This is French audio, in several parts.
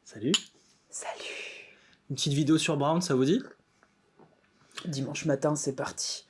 Salut. Salut. Une petite vidéo sur Brown, ça vous dit? Dimanche matin, c'est parti.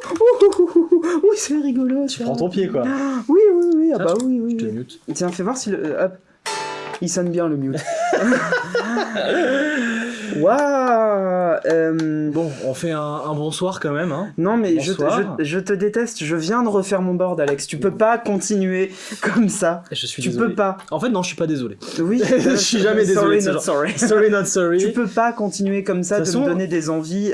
Oui, c'est rigolo. Tu prends ton pied, quoi. Oui, ah Ça, bah oui. Je te mute. Tiens, fais voir si le... hop. Il sonne bien le mute. Waouh. Bon, on fait un bonsoir quand même, hein. Non mais Bonsoir. je te déteste, je viens de refaire mon board, Alex. Tu peux pas continuer comme ça. Je suis Tu désolé. peux pas. En fait, non, je suis pas désolé. Oui. Je suis jamais désolé. Sorry, not sorry. Sorry, not sorry. Tu peux pas continuer comme ça, De de toute me façon- donner des envies.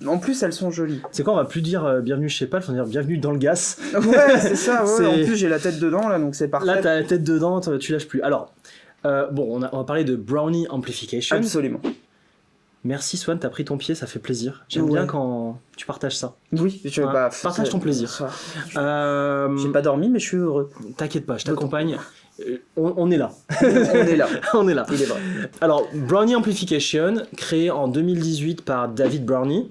En plus, elles sont jolies. C'est quoi, on va plus dire bienvenue chez Palf, on va dire bienvenue dans le gas. Ouais, c'est ça. Ouais. C'est- En plus, j'ai la tête dedans là, donc c'est parfait. Là, t'as la tête dedans, tu lâches plus. Alors, bon, on va parler de Brownie Amplification. Absolument. Merci Swan, t'as pris ton pied, ça fait plaisir. J'aime Ouais. bien quand tu partages ça. Oui, je Ouais, bah, partage ton plaisir. ça. Euh, J'ai pas dormi, mais je suis heureux. T'inquiète pas, je t'accompagne. On est là. On est là. On est là. Il est vrai. Alors, Brownie Amplification, créé en 2018 par David Brownie,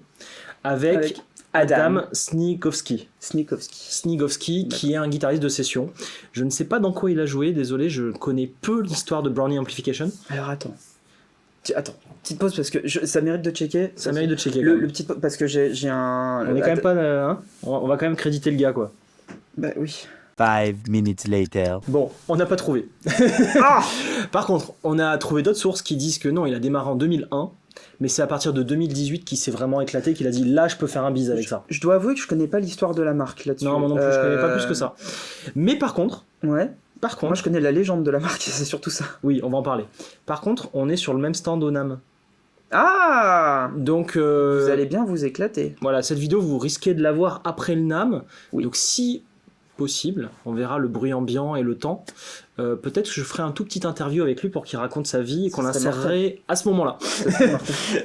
avec Adam Snigowski. Snikowski. Qui est un guitariste de session. Je ne sais pas dans quoi il a joué, désolé, je connais peu l'histoire de Brownie Amplification. Alors attends. Attends, petite pause parce que ça mérite de checker. Ça mérite de checker. Le petit parce que j'ai un. On est quand même pas. Hein, on va quand même créditer le gars, quoi. Bah oui. 5 minutes later. Bon, on n'a pas trouvé. Ah. Par contre, on a trouvé d'autres sources qui disent que non, il a démarré en 2001, mais c'est à partir de 2018 qu'il s'est vraiment éclaté, qu'il a dit là, je peux faire un bise avec ça. Je dois avouer que je connais pas l'histoire de la marque là-dessus. Non, moi non plus, je connais pas plus que ça. Mais par contre, Ouais. Par Moi, je connais la légende de la marque, c'est surtout ça. oui, on va en parler. Par contre, on est sur le même stand au NAMM. Ah. Donc, Vous allez bien vous éclater. voilà, cette vidéo, vous risquez de la voir après le NAMM. Oui. Donc, si possible, on verra le bruit ambiant et le temps. Peut-être que je ferai un tout petit interview avec lui pour qu'il raconte sa vie et Ça qu'on serait l'insérerait à ce moment-là.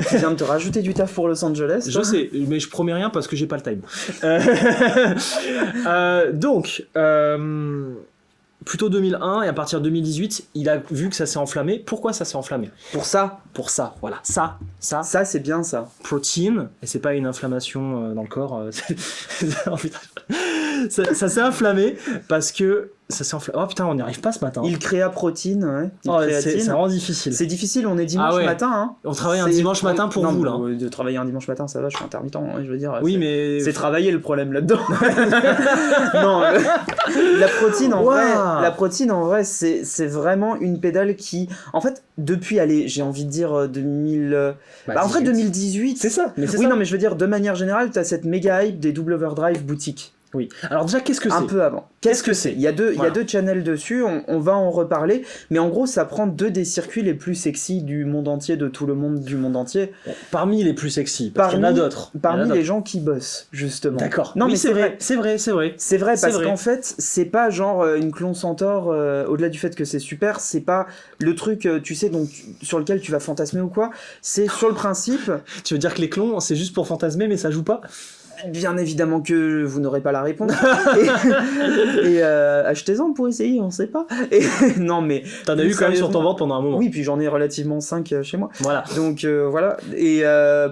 Tu viens de te rajouter du taf pour Los Angeles. Je toi sais, mais je promets rien parce que j'ai pas le time. Donc, plutôt 2001 et à partir de 2018, il a vu que ça s'est enflammé. Pourquoi ça s'est enflammé? Pour ça. Pour ça, voilà, ça, Ça, c'est bien ça. protein, et c'est pas une inflammation dans le corps. Oh, putain. ça s'est inflammé parce que ça s'est enflammé. Oh putain, on n'y arrive pas ce matin. Il créa protéine, ouais. Oh, c'est vraiment difficile. C'est difficile, on est dimanche matin. Hein. On travaille un dimanche matin pour vous là. De travailler un dimanche matin, ça va, je suis intermittent, hein, je veux dire. Oui, mais. C'est travailler le problème là-dedans. Non, la protéine en vrai, c'est vraiment une pédale qui. En fait, depuis, allez, j'ai envie de dire 2000. En fait, 2018. C'est ça. Mais oui, non, mais je veux dire, de manière générale, t'as cette méga hype des double overdrive boutiques. Oui. Alors déjà, qu'est-ce que c'est ? Un peu avant. Qu'est-ce que c'est ? Il y a deux channels dessus, on va en reparler, mais en gros, ça prend 2 des circuits les plus sexy du monde entier, de tout le monde du monde entier. Parmi les plus sexy, parce qu'il y en a d'autres. Parmi les gens qui bossent, justement. D'accord. Non, oui, mais c'est vrai. C'est vrai parce qu'en fait, c'est pas genre une Clon Centaure, au-delà du fait que c'est super, c'est pas le truc, tu sais, donc, sur lequel tu vas fantasmer ou quoi, c'est sur le principe... Tu veux dire que les clones, c'est juste pour fantasmer, mais ça joue pas ? Bien évidemment que vous n'aurez pas la réponse. et achetez-en pour essayer, on sait pas. Et, non mais... T'en as eu quand même sur ton ventre pendant un moment. Oui, puis j'en ai relativement 5 chez moi. Voilà. Donc voilà. Et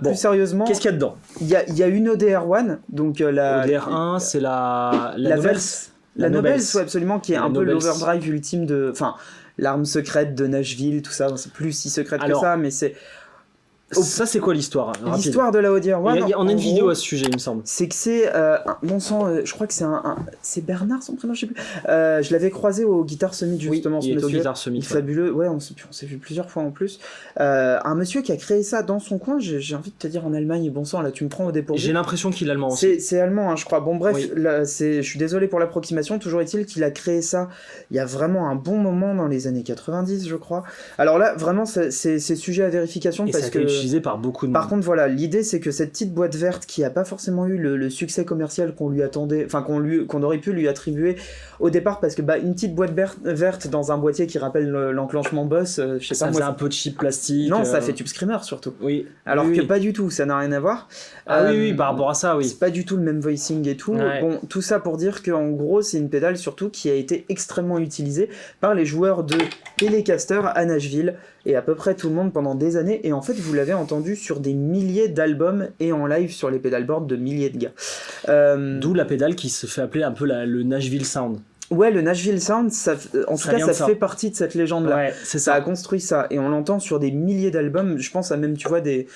plus sérieusement... Qu'est-ce qu'il y a dedans ? Il y a une ODR1, donc la... ODR1, c'est la Nobles. La Nobles, ouais, absolument, qui est un peu l'overdrive ultime de... Enfin, l'arme secrète de Nashville, tout ça. C'est plus si secrète que ça, mais c'est... Ça, c'est quoi l'histoire ? L'histoire de la ODR1. On a une vidéo à ce sujet, il me semble. C'est que c'est bon sang, je crois que c'est Bernard son prénom, je sais plus. Je l'avais croisé au Guitar Summit justement, ce monsieur. Au Guitar Summit. Fabuleux. Ouais, on s'est vu plusieurs fois en plus. Un monsieur qui a créé ça dans son coin. J'ai envie de te dire en Allemagne. Bon sang, là tu me prends au dépourvu. J'ai l'impression qu'il est allemand aussi. C'est allemand, hein, je crois. Bon bref, là, je suis désolé pour l'approximation. Toujours est-il qu'il a créé ça. Il y a vraiment un bon moment dans les années 90, je crois. Alors là, vraiment, c'est sujet à vérification parce que ça a été utilisé par beaucoup de. Par contre, voilà, l'idée c'est que cette petite boîte verte qui a pas forcément eu le succès commercial qu'on lui attendait, enfin qu'on aurait pu lui attribuer au départ, parce que une petite boîte verte dans un boîtier qui rappelle l'enclenchement Boss, je sais ça pas. Ça faisait un peu de chip plastique. Non, ça fait Tube Screamer surtout. Oui. Alors que pas du tout, ça n'a rien à voir. Oui, par rapport à ça, oui. C'est pas du tout le même voicing et tout. Ouais. Bon, tout ça pour dire qu'en gros, c'est une pédale surtout qui a été extrêmement utilisée par les joueurs de Telecaster à Nashville et à peu près tout le monde pendant des années. Et en fait, vous l'avez entendu sur des milliers d'albums et en live sur les pédalboards de milliers de gars. D'où la pédale qui se fait appeler un peu le Nashville Sound. Ouais, le Nashville Sound, ça fait partie de cette légende-là. Ouais, c'est ça a construit ça. Et on l'entend sur des milliers d'albums. Je pense à même, tu vois, des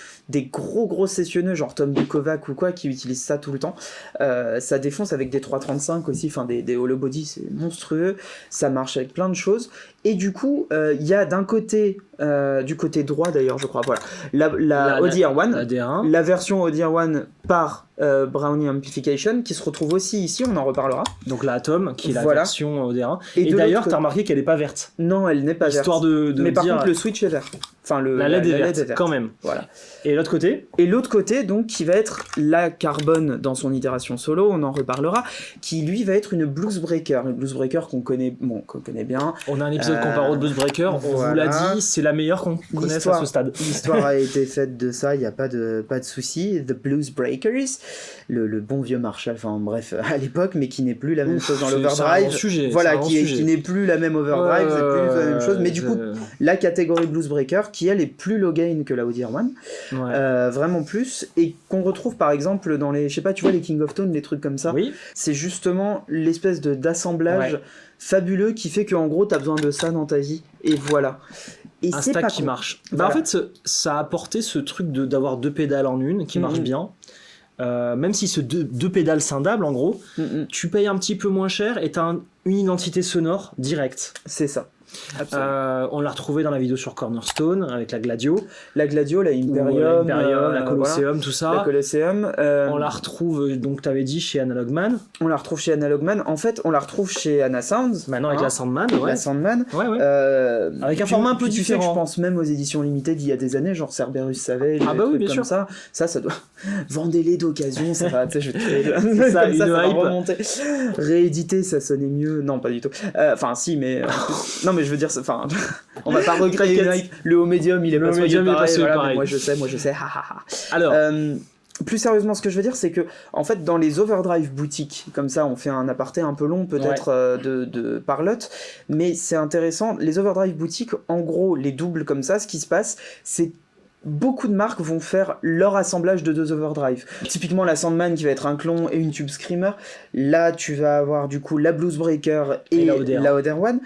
gros sessionneux, genre Tom Bukovac ou quoi, qui utilisent ça tout le temps. Ça défonce avec des 335 aussi, enfin des hollow body, c'est monstrueux. Ça marche avec plein de choses. Et du coup, il y a d'un côté, du côté droit d'ailleurs, je crois, voilà, la ODR1, la version ODR1 par Brownie Amplification, qui se retrouve aussi ici, on en reparlera. Donc la Atom, qui est la version ODR1. Et d'ailleurs, t'as remarqué qu'elle n'est pas verte. Non, elle n'est pas verte. Histoire de mais par dire... contre, le switch est vert. Enfin, la LED est verte, quand même. Voilà. Et l'autre côté ? Et l'autre côté, donc, qui va être la Carbone dans son itération solo, on en reparlera, qui lui va être une Blues Breaker. Une Blues Breaker qu'on connaît bien. On a un épisode comparo de Blues Breaker, on vous l'a dit, c'est la meilleure qu'on connaisse à ce stade. L'histoire a été faite de ça, il n'y a pas de souci. The Blues Breakers, le bon vieux Marshall, enfin bref, à l'époque, mais qui n'est plus la même chose dans l'overdrive. Voilà, qui n'est plus la même overdrive, c'est plus la même chose. Mais du coup, la catégorie Blues Breaker, qui elle est plus low gain que la ODR1, vraiment plus, et qu'on retrouve par exemple dans les, je sais pas, tu vois les King of Tone, les trucs comme ça. Oui. C'est justement l'espèce d'assemblage fabuleux qui fait qu'en gros t'as besoin de ça dans ta vie, et voilà. Et un c'est stack pas qui con. marche. Voilà. En fait, ça a apporté ce truc d'avoir 2 pédales en une qui marche bien. Même si c'est deux pédales scindables en gros, tu payes un petit peu moins cher et t'as une identité sonore directe. C'est ça. On l'a retrouvé dans la vidéo sur Cornerstone avec la Gladio. La Gladio, la Imperium, la Colosseum, voilà. tout ça. La Colosseum. On la retrouve, donc t'avais dit, chez Analog Man. On la retrouve chez Analog Man. En fait, on la retrouve chez Anna Sounds. Maintenant avec la Soundman. La Soundman. Avec un format un peu différent. Tu sais que je pense même aux éditions limitées d'il y a des années, genre Cerberus Savage, des trucs bien comme sûr. Ça doit... Vendez-les d'occasion, ça va, tu sais, ça va remonter. Rééditer, ça sonnait mieux. Non, pas du tout. Enfin, si, mais... non, mais je veux dire, enfin, on va pas recréer une hype. Le haut médium, il est pas pareil. Moi, je sais. Alors... plus sérieusement, ce que je veux dire, c'est que, en fait, dans les overdrive boutiques, comme ça, on fait un aparté un peu long, peut-être, de parlotte, mais c'est intéressant. Les overdrive boutiques, en gros, les doubles comme ça, ce qui se passe, c'est beaucoup de marques vont faire leur assemblage de 2 overdrive. Typiquement la Sandman qui va être un clon et une Tube Screamer. Là, tu vas avoir du coup la Bluesbreaker et la Oder One.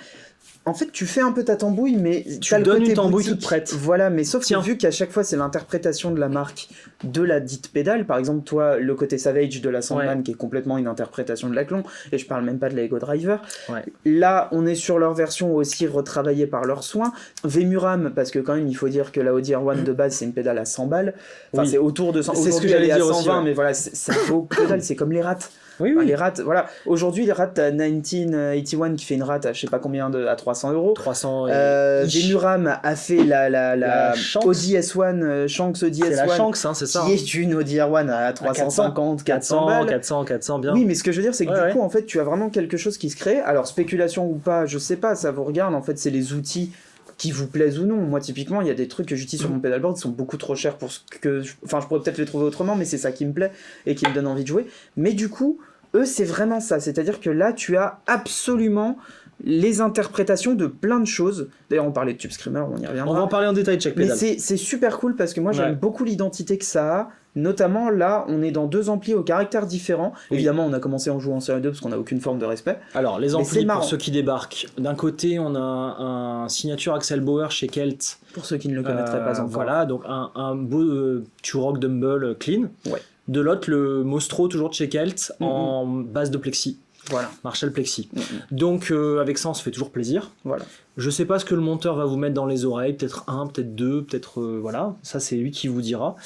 En fait, tu fais un peu ta tambouille, mais tu donnes une tambouille toute prête. Voilà, mais sauf que vu qu'à chaque fois, c'est l'interprétation de la marque de la dite pédale. Par exemple, toi, le côté Savage de la Sandman, qui est complètement une interprétation de la clon, et je parle même pas de la Ego Driver. Ouais. Là, on est sur leur version aussi retravaillée par leurs soins. Vemurame, parce que quand même, il faut dire que la Audier One de base, c'est une pédale à 100 balles. Enfin, c'est autour de 100. C'est ce que j'allais dire aussi. Mais voilà, c'est un faux pédale, c'est comme les rats. Oui. Les rats, voilà. Aujourd'hui, les rats, t'as 1981 qui fait une rate à je sais pas combien à 300 €. 300 Vemurame a fait la Audi S1, Shanks Audi S1. C'est la Shanks, hein, c'est ça. Qui est une Audi R1 à 350, 400 balles. 400, bien. Oui, mais ce que je veux dire, c'est que du coup, en fait, tu as vraiment quelque chose qui se crée. Alors, spéculation ou pas, je sais pas, ça vous regarde. En fait, c'est les outils qui vous plaisent ou non. Moi, typiquement, il y a des trucs que j'utilise sur mon pedalboard qui sont beaucoup trop chers pour ce que... Enfin, je pourrais peut-être les trouver autrement, mais c'est ça qui me plaît et qui me donne envie de jouer. Mais du coup, eux, c'est vraiment ça. C'est-à-dire que là, tu as absolument les interprétations de plein de choses. D'ailleurs, on parlait de Tube Screamer, on y reviendra. On va en parler en détail de chaque pédale. Mais c'est super cool parce que moi, j'aime beaucoup l'identité que ça a. Notamment, là, on est dans 2 amplis au caractère différent. Oui. Évidemment, on a commencé en jouant en série 2 parce qu'on n'a aucune forme de respect. Alors, les amplis, pour ceux qui débarquent, d'un côté, on a un signature Axel Bauer chez Kelt. Pour ceux qui ne le connaîtraient pas encore. Voilà, donc un beau Turok Dumble clean. Ouais. De l'autre, le Mostro, toujours de chez Kelt, en base de plexi. Voilà. Marshall plexi. Donc, avec ça, on se fait toujours plaisir. Voilà. Je sais pas ce que le monteur va vous mettre dans les oreilles, peut-être 1, peut-être 2, peut-être voilà, ça c'est lui qui vous dira.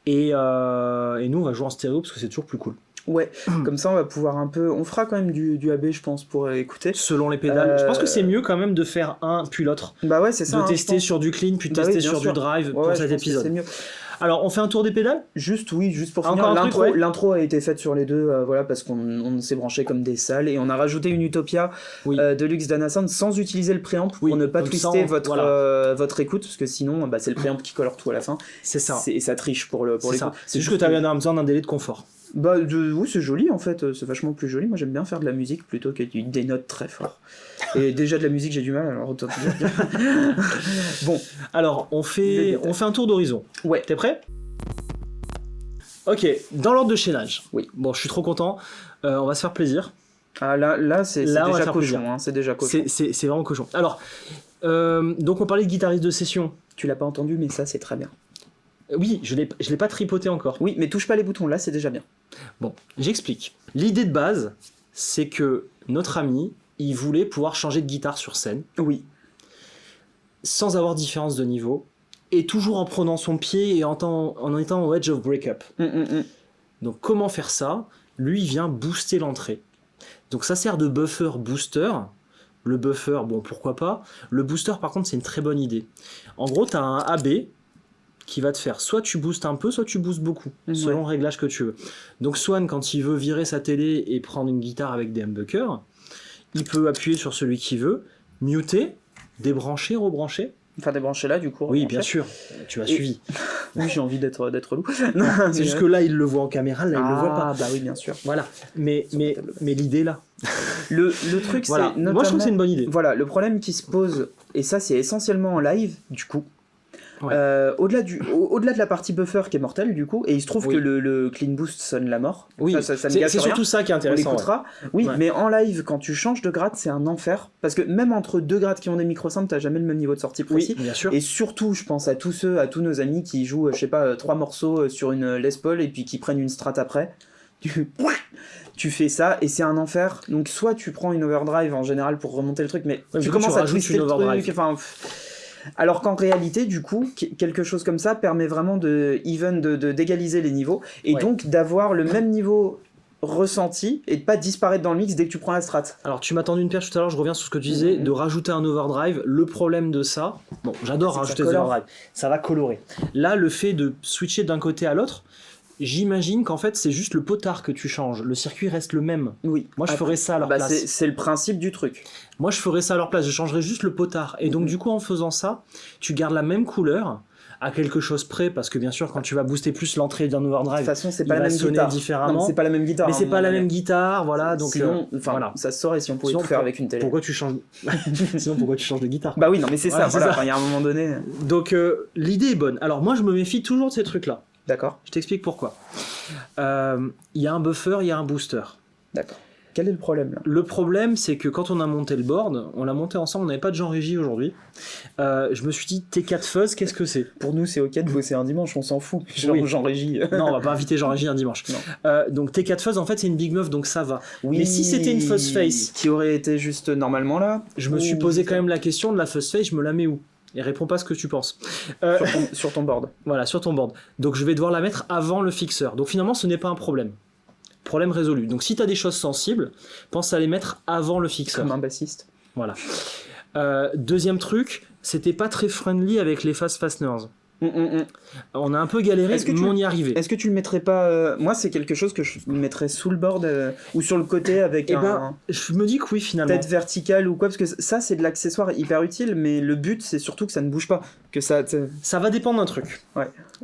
Et nous on va jouer en stéréo parce que c'est toujours plus cool. Ouais, comme ça on va pouvoir un peu, on fera quand même du AB je pense pour écouter. Selon les pédales, je pense que c'est mieux quand même de faire un puis l'autre. Bah ouais c'est ça. De tester sur du clean puis tester sur du drive pour cet épisode. C'est mieux. Alors on fait un tour des pédales ? Juste pour finir, l'intro a été faite sur les deux, voilà, parce qu'on s'est branché comme des salles et on a rajouté une Utopia Deluxe Danasound sans utiliser le préamp pour ne pas twister votre écoute, parce que sinon c'est le préamp qui colore tout à la fin. C'est ça. Et ça triche pour l'écoute. C'est juste que tu as besoin d'un délai de confort. Bah oui, c'est joli en fait, c'est vachement plus joli. Moi j'aime bien faire de la musique plutôt que des notes très fortes. Et déjà de la musique j'ai du mal, alors autant dire. Bon, alors on fait un tour d'horizon. Ouais. T'es prêt ? Ok, dans l'ordre de chaînage. Oui. Bon, je suis trop content. On va se faire plaisir. Ah là c'est déjà cochon, hein, c'est déjà cochon. C'est vraiment cochon. Alors, donc on parlait de guitariste de session. Tu l'as pas entendu, mais ça c'est très bien. Oui, je l'ai pas tripoté encore. Oui, mais touche pas les boutons, là c'est déjà bien. Bon, j'explique. L'idée de base, c'est que notre ami, il voulait pouvoir changer de guitare sur scène. Oui. Sans avoir différence de niveau, et toujours en prenant son pied et en étant au edge of breakup. Donc comment faire ça ? Lui, il vient booster l'entrée. Donc ça sert de buffer booster. Le buffer, bon, pourquoi pas. Le booster, par contre, c'est une très bonne idée. En gros, tu as un AB qui va te faire soit tu boostes un peu, soit tu boostes beaucoup, selon le réglage que tu veux. Donc Swan, quand il veut virer sa télé et prendre une guitare avec des humbuckers, il peut appuyer sur celui qu'il veut, muter, débrancher, rebrancher. Enfin débrancher là du coup. Oui, bien sûr, tu as suivi. Oui, j'ai envie d'être loup. C'est juste que là, il le voit en caméra, là, il le voit pas. Ah bah oui, bien sûr. Voilà, mais l'idée est là. Le truc, voilà. c'est notamment... Moi, je trouve que c'est une bonne idée. Voilà, le problème qui se pose, et ça c'est essentiellement en live, du coup, au-delà de la partie buffer qui est mortelle du coup, et il se trouve que le clean boost sonne la mort. Oui, ça c'est surtout ça qui est intéressant. On l'écoutera. Oui, mais en live, quand tu changes de grade, c'est un enfer. Parce que même entre deux grades qui ont des micro-simples, t'as jamais le même niveau de sortie précis. Oui, bien sûr. Et surtout, je pense à tous nos amis qui jouent, je sais pas, 3 morceaux sur une Les Paul et puis qui prennent une strat après. Tu fais ça et c'est un enfer. Donc soit tu prends une overdrive en général pour remonter le truc, mais tu commences à twister le truc. Enfin, alors qu'en réalité, du coup, quelque chose comme ça permet vraiment d'égaliser les niveaux et donc d'avoir le même niveau ressenti et de pas disparaître dans le mix dès que tu prends la strat. Alors tu m'as tendu une perche tout à l'heure, je reviens sur ce que tu disais, de rajouter un overdrive. Le problème de ça, bon, j'adore rajouter des overdrive, ça va colorer. Là, le fait de switcher d'un côté à l'autre, j'imagine qu'en fait c'est juste le potard que tu changes, le circuit reste le même. Oui. Moi je ferais ça à leur place. C'est le principe du truc. Moi je ferais ça à leur place, je changerais juste le potard. Et donc du coup en faisant ça, tu gardes la même couleur à quelque chose près, parce que bien sûr, quand tu vas booster plus l'entrée d'un De toute overdrive, façon, c'est il pas la va même sonner guitare. différemment. Non, mais c'est pas la même guitare. Mais à c'est un pas la moment même donné. guitare, voilà. Donc, Sinon, voilà. Ça se saurait si on pouvait Sinon, tout faire avec une télé. pourquoi tu changes Sinon, pourquoi tu changes de guitare? Bah oui, non, mais c'est Voilà, ça. c'est Voilà, ça. il y a un moment donné. Donc, l'idée est bonne. Alors, moi, je me méfie toujours de ces trucs-là. D'accord. Je t'explique pourquoi. Il y a un buffer, il y a un booster. D'accord. Quel est le problème là? Le problème, c'est que quand on a monté le board, on l'a monté ensemble, on n'avait pas de Jean Régie aujourd'hui. Je me suis dit, T4 Fuzz, qu'est-ce que c'est? Pour nous, c'est ok de bosser un dimanche, on s'en fout. Genre Oui. Jean Régie. Non, on va pas inviter Jean Régie un dimanche. Non. Donc T4 Fuzz, en fait, c'est une big meuf, donc ça va. Oui. Mais si c'était une fuzz face, qui aurait été juste normalement là, je me suis posé quand même la question de la fuzz face, je me la mets où? Et réponds pas ce que tu penses. sur ton board. Voilà, sur ton board. Donc je vais devoir la mettre avant le fixeur. Donc finalement, ce n'est pas un problème. Problème résolu. Donc si tu as des choses sensibles, pense à les mettre avant le fixeur. Comme un bassiste. Voilà. Deuxième truc, c'était pas très friendly avec les fast fasteners. On a un peu galéré, Est-ce que mais on y arrivait. Est-ce que tu le mettrais pas moi, c'est quelque chose que je mettrais sous le board ou sur le côté avec Eh un ben, je me dis que oui, finalement. tête verticale ou quoi, parce que ça, c'est de l'accessoire hyper utile, mais le but, c'est surtout que ça ne bouge pas, que ça, Ça va dépendre d'un truc.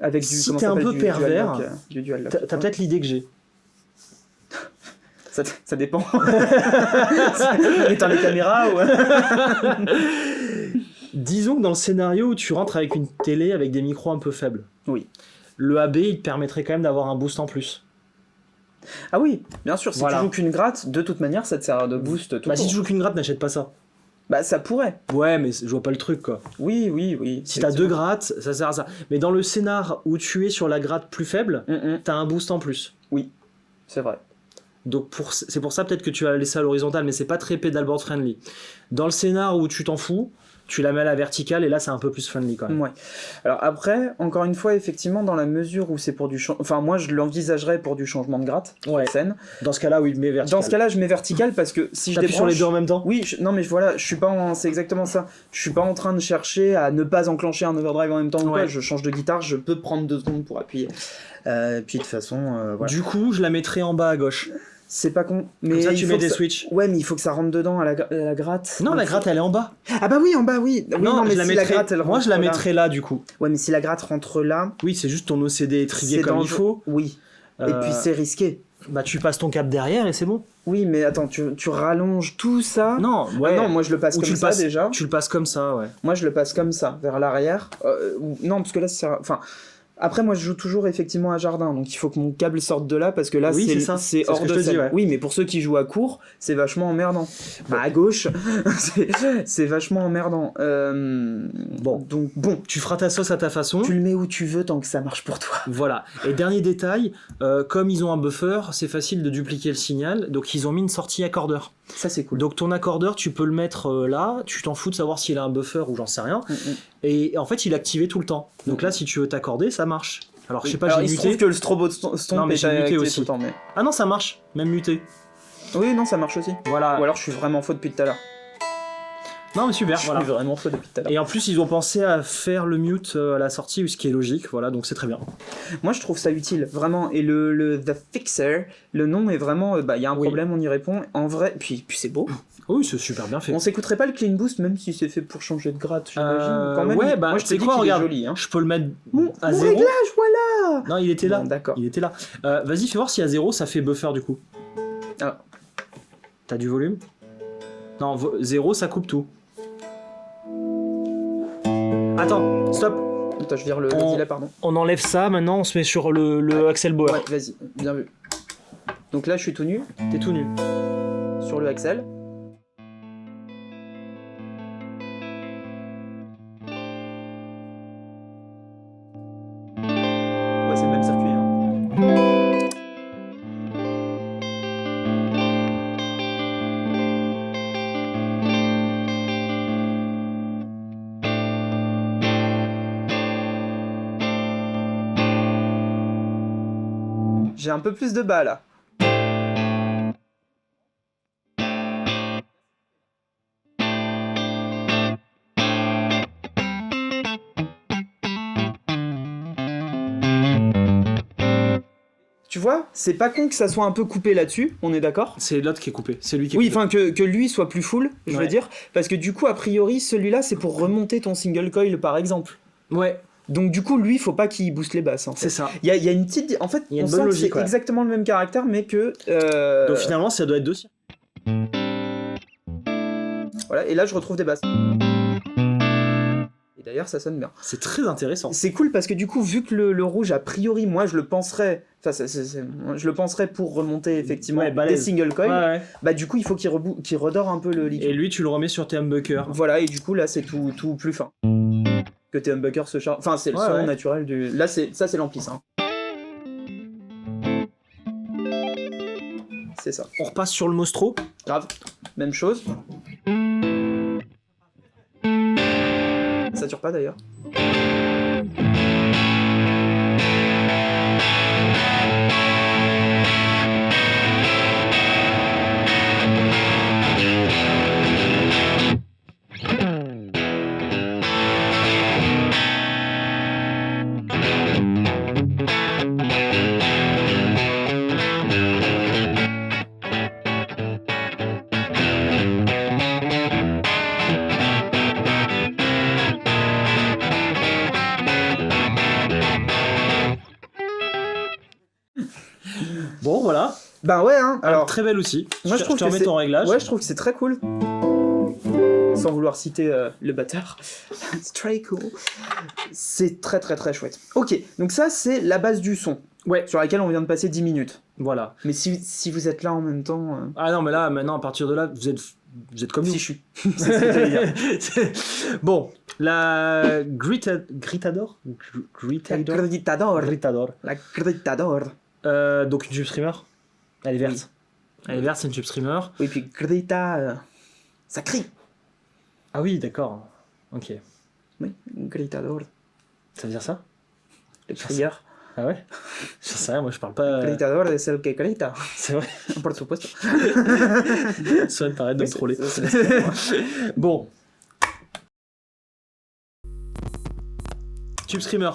avec du. Si comment t'es ça un s'appelle, peu du pervers, dual lock, du dual lock. T'as peut-être l'idée que j'ai. Ça dépend. Éteins les caméras ou. Disons que dans le scénario où tu rentres avec une télé avec des micros un peu faibles. Oui. Le AB, il te permettrait quand même d'avoir un boost en plus. Ah oui, bien sûr. Si Voilà. tu joues qu'une gratte, de toute manière, ça te sert de boost tout Bah, si court. tu joues qu'une gratte, n'achète pas ça. Bah, ça pourrait. Ouais, mais je vois pas le truc, quoi. Oui. Si t'as deux grattes, ça sert à ça. Mais dans le scénar où tu es sur la gratte plus faible, t'as un boost en plus. C'est vrai. Donc c'est pour ça peut-être que tu vas la laisser à l'horizontale, mais c'est pas très pedalboard friendly. Dans le scénar où tu t'en fous, tu la mets à la verticale et là c'est un peu plus friendly quand même. Ouais. Alors après, encore une fois, effectivement, dans la mesure où c'est pour du enfin moi je l'envisagerais pour du changement de gratte Ouais. sur scène. Dans ce cas-là, oui, mais vertical. Dans ce cas-là, je mets vertical parce que si je T'appuies sur débranche les deux en même temps. oui, non mais voilà, je suis pas c'est exactement ça. Je suis pas en train de chercher à ne pas enclencher un overdrive en même temps ou quoi. Ouais. Je change de guitare, je peux prendre 2 secondes pour appuyer. Puis de toute façon, voilà. Du coup, je la mettrai en bas à gauche. C'est pas con. Mais Comme ça, il tu faut mets que des ça- switches. Ouais, mais il faut que ça rentre dedans à la gratte. Non, Donc, la gratte, elle est en bas. Ah bah oui, en bas, oui. Oui, non, mais je la si mettrai... la gratte, elle Moi, je la rentre là- mettrai là, du coup. Ouais, mais si la gratte rentre là, Oui, c'est juste ton OCD est trié c'est comme il dangereux. faut. Oui. Et Euh, puis c'est risqué. Bah, tu passes ton câble derrière et c'est bon. Oui, mais attends, tu rallonges tout ça. Non, Ah ouais. non, moi je le passe Ou comme tu le ça passes, déjà. Tu le passes comme ça, ouais. Moi je le passe comme ça, vers l'arrière. Non, parce que là, enfin. Après, moi je joue toujours effectivement à jardin, donc il faut que mon câble sorte de là parce que là Oui, c'est ça. c'est C'est ce hors que je de te dis, scène. ouais. Oui, mais pour ceux qui jouent à court, c'est vachement emmerdant. Bah, à gauche, c'est vachement emmerdant. Bon. Donc bon, Tu feras ta sauce à ta façon. tu le mets où tu veux tant que ça marche pour toi. Voilà. Et dernier détail, comme ils ont un buffer, c'est facile de dupliquer le signal. Donc ils ont mis une sortie accordeur. Ça c'est cool. Donc ton accordeur, tu peux le mettre là. Tu t'en fous de savoir s'il a un buffer ou j'en sais rien. Et en fait, il est activé tout le temps. Donc là, si tu veux t'accorder, ça marche. Alors je sais pas, Alors, j'ai il se muté. trouve que le strobo Non, stomp mais est j'ai muté activé aussi. tout le temps, mais... Ah non, ça marche. Même muté. Oui, non, ça marche aussi. Voilà. Ou alors je suis vraiment faux depuis tout à l'heure. Non, mais super. Je Voilà. suis vraiment faux depuis tout à l'heure. Et en plus, ils ont pensé à faire le mute à la sortie, ce qui est logique. Voilà, donc c'est très bien. Moi, je trouve ça utile, vraiment. Et le The Fixer, le nom est vraiment... il y a un Oui. problème, on y répond. En vrai, puis c'est beau. Oui, c'est super bien fait. On s'écouterait pas le Clean Boost, même si c'est fait pour changer de gratte, j'imagine. Quand même, ouais, bah, moi, je te tu sais dis quoi, qu'il regarde. est joli. Hein. Je peux le mettre Mon à 0. réglage, voilà. Non, il était là. Bon, d'accord. Il était là. Vas-y, fais voir si à 0 ça fait buffer du coup. Ah. T'as du volume? Non, 0 ça coupe tout. Attends, stop. Attends, je vire le On- delay, pardon. On enlève ça, maintenant on se met sur le Axel Bauer. Ouais, vas-y, bien vu. Donc là, je suis tout nu, T'es tout nu. sur le Axel. Ouais, c'est le même circuit. Hein. J'ai un peu plus de bas là. Tu vois, c'est pas con que ça soit un peu coupé là-dessus, on est d'accord? C'est l'autre qui est coupé. C'est lui qui est Oui, coupé. enfin que lui soit plus full, je veux Ouais. dire, parce que du coup, a priori, celui-là, c'est pour remonter ton single coil, par exemple. Ouais. Donc du coup, lui, il faut pas qu'il booste les basses. En fait. C'est ça. Il y a une petite... En fait, Il y a on une sent bonne que logique, c'est ouais. exactement le même caractère, mais que... Donc finalement, ça doit être 2 circuits. Voilà, et là, je retrouve des basses. Et d'ailleurs, ça sonne bien. C'est très intéressant. C'est cool parce que du coup, vu que le rouge, a priori, moi, je le penserais... Enfin, je le penserais pour remonter, effectivement, Ouais, des balèze. single coils. Ouais. Bah du coup, il faut qu'il redore un peu le liquide. Et lui, tu le remets sur tes humbuckers. Voilà, et du coup, là, c'est tout plus fin. Que tes humbuckers se chargent... Enfin, c'est le Ouais, son ouais. naturel du... Là, ça, c'est l'ampli, ça. C'est ça. On repasse sur le Mostro. Grave. Même chose. Ça dure pas d'ailleurs. Bon, voilà. Ben ouais, hein. Alors, Alors, très bel outil. moi, je trouve te que remets c'est- ton réglage. ouais, je trouve que c'est très cool. Sans vouloir citer le bâtard. C'est très cool. C'est très très très chouette. Ok, donc ça c'est la base du son. Ouais. Sur laquelle on vient de passer 10 minutes. Voilà. Mais si vous êtes là en même temps... Ah non, mais là, maintenant, à partir de là, vous êtes comme nous. fichu. C'est ce que j'allais dire. Bon, la Gritador. Gritador. La Gritador. Donc une tube streamer. Elle est verte. Elle est verte, c'est une tube streamer. Oui, puis Grita... ça crie. Ah oui, d'accord. Ok. Oui, Gritador. Ça veut dire ça? Le crieur. Ah ouais? Je sais rien, moi je parle pas. Gritador es el que grita. C'est vrai. Por supuesto. Ça t'arrête de me troller. C'est- Bon. Tube streamer.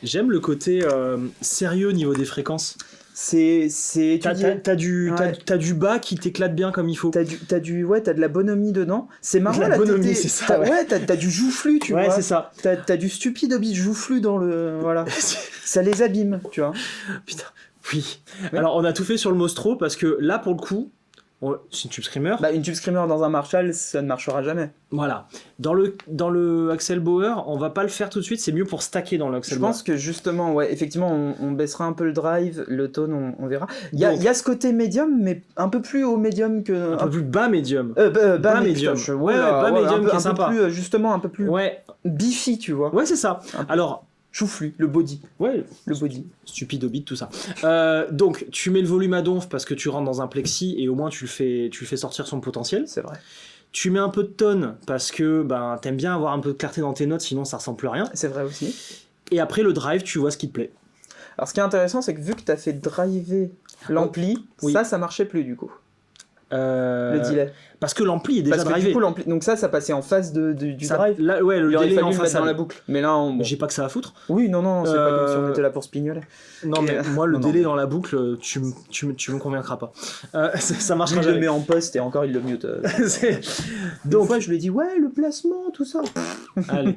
J'aime le côté sérieux au niveau des fréquences. C'est T'as étudié. Ouais. t'as du bas qui t'éclate bien comme il faut. T'as de la bonhomie dedans. C'est marrant De la là. bonhomie, t'es- c'est ça, t'as- ouais. Ouais, t'as du joufflu, tu Ouais, vois. c'est ça. T'as du stupide hobby joufflu dans le. Voilà. Ça les abîme, tu vois. Putain, oui. Ouais. Alors, on a tout fait sur le Mostro parce que là, pour le coup, c'est une tube screamer. Bah, une tube screamer dans un Marshall, ça ne marchera jamais. Voilà. Dans le Axel Bauer, on va pas le faire tout de suite, c'est mieux pour stacker dans le Axel Je Bauer. pense que justement, ouais, effectivement, on baissera un peu le drive, le tone, on verra. Il y a Donc- ce côté médium, mais un peu plus haut médium que. Un peu plus bas médium. Bas médium. putain, Ouais, bas médium qui est un sympa. peu plus, justement, un peu plus Ouais, beefy, tu vois. ouais, c'est ça. Un peu. Alors, Joufflu, le body. ouais, Le body. stupide au beat, tout ça. Donc, tu mets le volume à donf parce que tu rentres dans un plexi et au moins tu le fais sortir son potentiel. C'est vrai. Tu mets un peu de tone parce que ben, t'aimes bien avoir un peu de clarté dans tes notes, sinon ça ressemble plus à rien. C'est vrai aussi. Et après le drive, tu vois ce qui te plaît. Alors, ce qui est intéressant, c'est que vu que tu as fait driver l'ampli, Oui. ça marchait plus du coup. Le delay. Parce que l'ampli est déjà Parce que drivé. du coup, donc ça passait en face du Ça- drive. là, ouais, le Il aurait délai fallu en le mettre façade. dans la boucle. Mais là, bon. J'ai pas que ça à foutre. Oui, non, c'est pas comme si on Euh, était là pour se pignoler. Non, Et, mais moi, le non, délai non. dans la boucle, tu me convaincras pas. Ça marchera Je le jamais. mets en poste et encore il le mute. C'est- Donc, Donc, fois, je lui ai dit, ouais, le placement, tout ça. allez.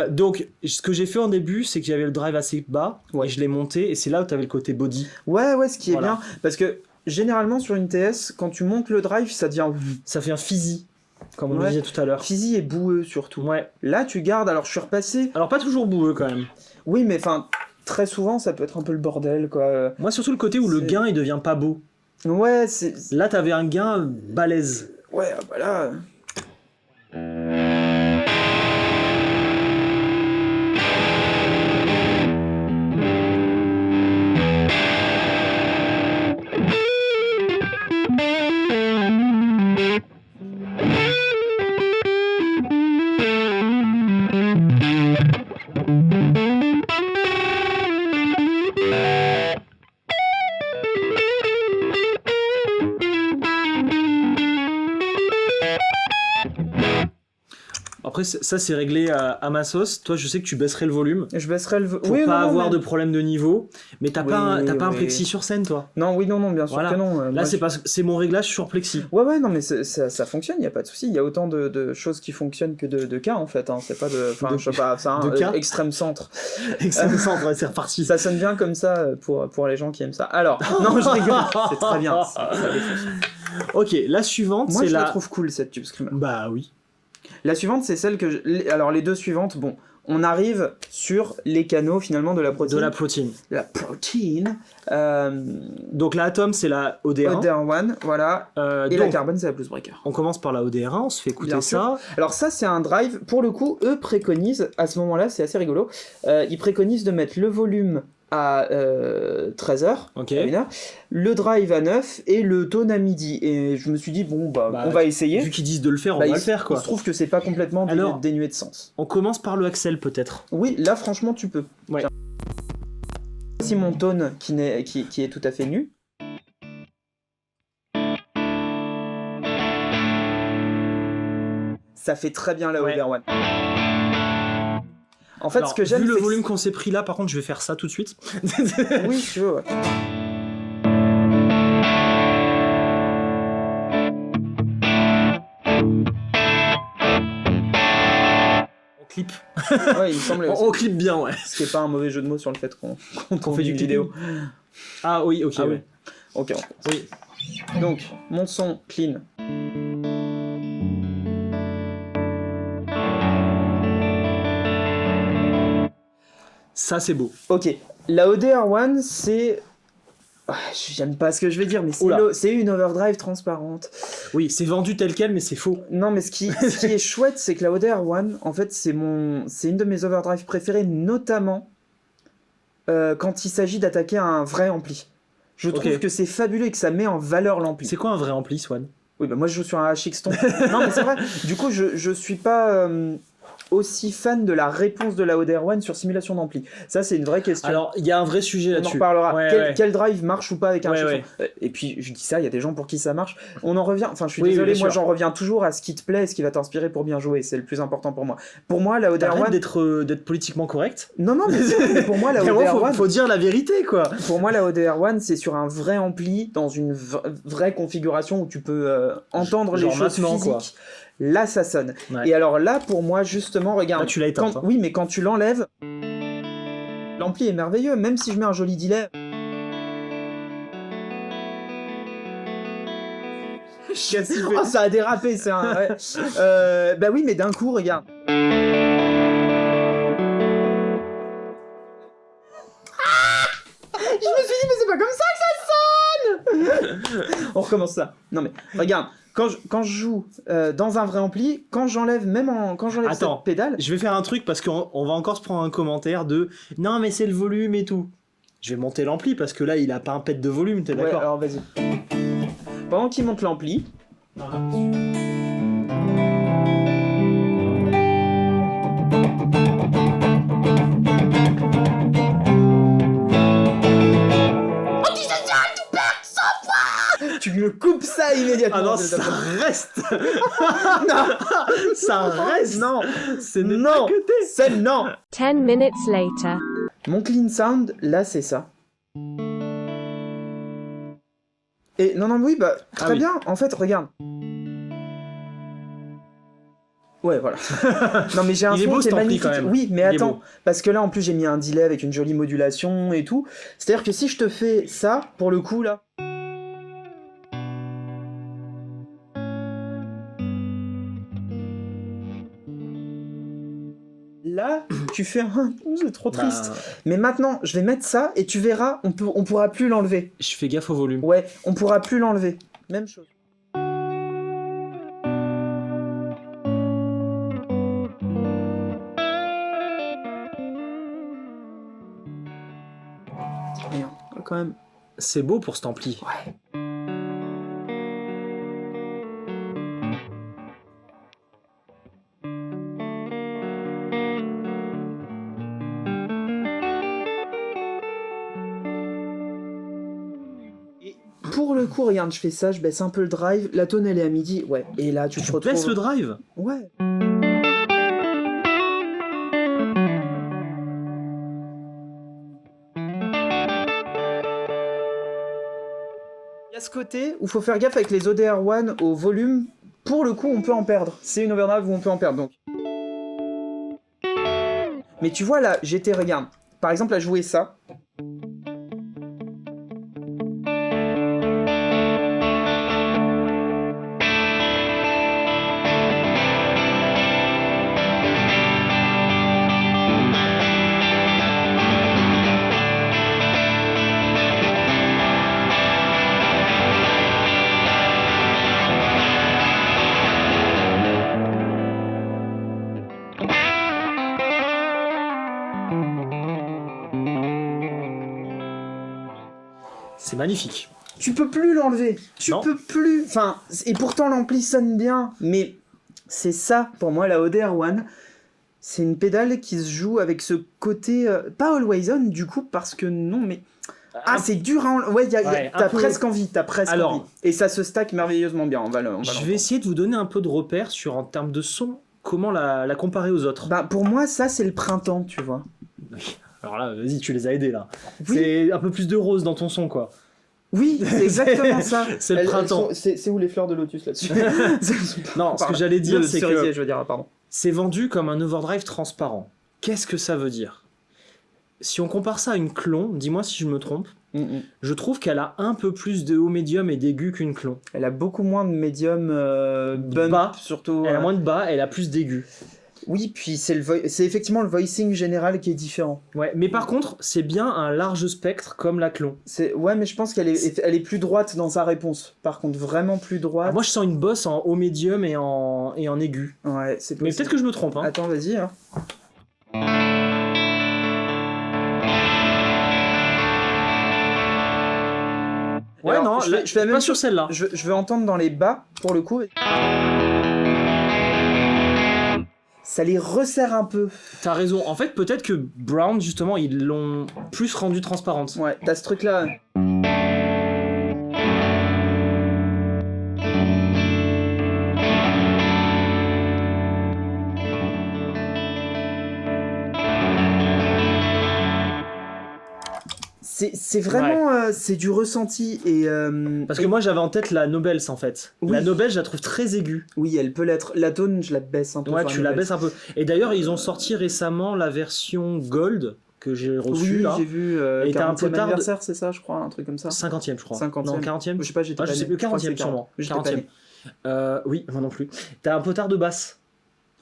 Donc, ce que j'ai fait en début, c'est que j'avais le drive assez bas Ouais. et je l'ai monté. Et c'est là où tu avais le côté body. Ouais, ce qui est Voilà. bien. Parce que généralement, sur une TS, quand tu montes le drive, ça devient. Ça fait un fizzy. comme on Ouais. disait tout à l'heure. Fizzy est boueux surtout. Ouais. Là, tu gardes, alors je suis repassé. Alors pas toujours boueux quand même. Oui, mais enfin, très souvent, ça peut être un peu le bordel, quoi. Moi surtout le côté où le C'est- gain il devient pas beau. Ouais, c'est. Là t'avais un gain balèze. Ouais, bah là. Après ça c'est réglé à ma sauce. Toi je sais que tu baisserais le volume Je baisserai le. pour oui, pas non, avoir mais- de problème de niveau. Mais t'as pas un, t'as pas un oui. plexi sur scène toi. Non, oui, non, bien sûr Voilà. que non. Là Moi, c'est parce que c'est mon réglage sur plexi. Ouais, non, mais ça fonctionne, il a pas de souci. Il y a autant de choses qui fonctionnent que de cas, en fait. Hein. C'est pas de. Enfin, De- je sais pas, ça, de cas extrême centre. Extrême centre, ouais, c'est reparti. Ça sonne bien comme ça pour les gens qui aiment ça. Alors, non, je rigole. C'est très bien. Ça défonce. Ok, la suivante Moi, c'est je la la. trouve cool, cette Tube Screamer. Bah oui. La suivante, c'est celle que. Alors, les deux suivantes, bon. On arrive sur les canaux, finalement, de la protéine. De la protéine. La protéine. Donc la Atom c'est la ODR1. ODR1, voilà. Et la donc, carbone, c'est la Blues Breaker. on commence par la ODR1, on se fait écouter Bien ça. Alors ça, c'est un drive, pour le coup, eux préconisent, à ce moment-là, c'est assez rigolo, ils préconisent de mettre le volume à 13h, Ok. à 1h, le drive à 9 et le tone à midi. Et je me suis dit, bon, bah on va essayer. Vu qu'ils disent de le faire, on Bah, va il le faire il quoi. se trouve que c'est pas complètement Alors- dénué de sens. On commence par le Axel peut-être. Oui, là, franchement, tu peux. Ouais. Tiens. Voici mon tone qui est tout à fait nu. Ça fait très bien la Ouais. ODR1. En fait, Alors, ce que j'aime, vu le c'est que- volume qu'on s'est pris là, par contre, je vais faire ça tout de suite. Oui, si tu veux, ouais. On clip. Ouais, il me semble. On clip bien, ouais. Ce qui est pas un mauvais jeu de mots sur le fait qu'on fait du une clipping. vidéo. Ah oui, ok. Ah ouais. Ok. Oui. Donc, mon son clean. Ça c'est beau. Ok. La ODR1, c'est. Ah, j'aime pas ce que je vais dire, mais Oula. c'est une overdrive transparente. Oui, c'est vendu tel quel, mais c'est faux. Non, mais ce qui est chouette, c'est que la ODR1, en fait, c'est une de mes overdrives préférées, notamment quand il s'agit d'attaquer un vrai ampli. Je trouve Ok. que c'est fabuleux et que ça met en valeur l'ampli. C'est quoi un vrai ampli, Swan? Oui, bah moi je joue sur un HX Stomp. Non, mais c'est vrai. Du coup, je suis pas aussi fan de la réponse de la ODR1 sur simulation d'ampli. Ça, c'est une vraie question. Alors, il y a un vrai sujet on en là-dessus. reparlera. Ouais, quel, ouais. quel drive marche ou pas avec un Ouais, HX ouais. Stomp Et puis, je dis ça, il y a des gens pour qui ça marche. On en revient. Enfin, je suis Oui, désolé, bien moi sûr. j'en reviens toujours à ce qui te plaît et ce qui va t'inspirer pour bien jouer. C'est le plus important pour moi. Pour moi, la T'arrêtes ODR1. d'être politiquement correct. Non, non, mais pour moi, la Il y a un moment, ODR1. faut dire la vérité, quoi. Pour moi, la ODR1, c'est sur un vrai ampli, dans une vraie configuration où tu peux entendre Genre les choses maintenant, physiques. quoi. Là, ça sonne. Ouais. Et alors là, pour moi, justement, regarde. Là, tu l'as éteinte, hein. Oui, mais quand tu l'enlèves, l'ampli est merveilleux, même si je mets un joli delay. Qu'est-ce qu'il fait Oh, ça a dérapé, c'est un. Ouais. Bah oui, mais d'un coup, regarde. Je me suis dit, mais c'est pas comme ça que ça sonne. On recommence ça. Non mais regarde, quand je joue dans un vrai ampli, quand j'enlève cette Attends. pédale, Je vais faire un truc parce qu'on va encore se prendre un commentaire de non mais c'est le volume et tout. Je vais monter l'ampli parce que là il a pas un pet de volume, t'es ouais, d'accord? alors vas-y. Pendant qu'il monte l'ampli, tu me coupes ça immédiatement. Ah non, s'il te ça plaît. reste. Non, Ça reste. non, C'est n'est non, pas que t'es. c'est non. 10 minutes later. Mon clean sound, là, c'est ça. Et non, oui, bah, très oui. bien. En fait, regarde. Ouais, voilà. Non, mais j'ai un Il est son beau, qui est cet ampli, magnifique. quand même. Oui, mais Il est attends, beau. parce que là, en plus, j'ai mis un delay avec une jolie modulation et tout. C'est-à-dire que si je te fais ça, pour le coup, là. tu fais c'est trop Bah, triste. Mais maintenant, je vais mettre ça et tu verras, on pourra plus l'enlever. je fais gaffe au volume. Ouais, on pourra plus l'enlever. Même chose. C'est bien, quand même. C'est beau pour cet ampli. Ouais. Et pour le coup, regarde, je fais ça, je baisse un peu le drive, la tone elle est à midi, ouais. Et là, tu te retrouves. Baisse le drive. Ouais. Il y a ce côté où il faut faire gaffe avec les ODR1 au volume. Pour le coup, on peut en perdre. C'est une overdrive où on peut en perdre, donc. Mais tu vois là, regarde. Par exemple, à jouer ça. C'est magnifique. Tu peux plus l'enlever. Tu Non. peux plus. Enfin, et pourtant l'ampli sonne bien. Mais c'est ça, pour moi, la ODR1. C'est une pédale qui se joue avec ce côté. Pas always on, du coup, parce que non, mais. Ah, c'est dur à ouais, Ouais, un t'as peu- presque envie, Alors- envie. Et ça se stack merveilleusement bien. On va Je l'entendre. vais essayer de vous donner un peu de repères sur, en termes de son, comment la comparer aux autres. Bah, pour moi, ça, c'est le printemps, tu vois. Alors là, vas-y, tu les as aidés là. Oui. C'est un peu plus de rose dans ton son, quoi. Oui, c'est exactement ça. C'est le printemps. C'est où les fleurs de lotus là-dessus? Non, ce que j'allais dire, Le c'est cerisier, que je veux dire, pardon. c'est vendu comme un overdrive transparent. Qu'est-ce que ça veut dire? Si on compare ça à une clon, dis-moi si je me trompe, je trouve qu'elle a un peu plus de haut médium et d'aigu qu'une clon. Elle a beaucoup moins de médium bump, bas. surtout. Elle a moins de bas, elle a plus d'aigu. Oui, puis c'est effectivement le voicing général qui est différent. Ouais, mais par contre, c'est bien un large spectre comme la clon. Ouais, mais je pense qu'elle elle est plus droite dans sa réponse. Par contre, vraiment plus droite. Alors moi, je sens une bosse en haut médium et en aigu. Ouais, c'est Mais possible. peut-être que je me trompe. Hein. Attends, vas-y. Hein. Ouais, Alors, non, je là, fais la pas même sur chose. celle-là. Je veux entendre dans les bas, pour le coup. Ça les resserre un peu. T'as raison. En fait, peut-être que Brown, justement, ils l'ont plus rendue transparente. Ouais, t'as ce truc-là. C'est vraiment c'est du ressenti et Parce que moi, j'avais en tête la Nobels, en fait. Oui. La Nobels, je la trouve très aiguë. oui, elle peut l'être. La tone, je la baisse un peu. Ouais, sur tu la la nouvelle. baisses un peu. Et d'ailleurs, ils ont sorti récemment la version Gold que j'ai reçue, Oui, là. j'ai vu Et t'as un 40e potard de- anniversaire, c'est ça, je crois, un truc comme ça. 50e, je crois. 50e. Non, 40e. Je sais pas, j'étais Ah, pas je sais né. plus, Je crois que 40e, c'est sûrement. J'étais pas 40e. né. Oui, moi non plus. T'as un potard de basse.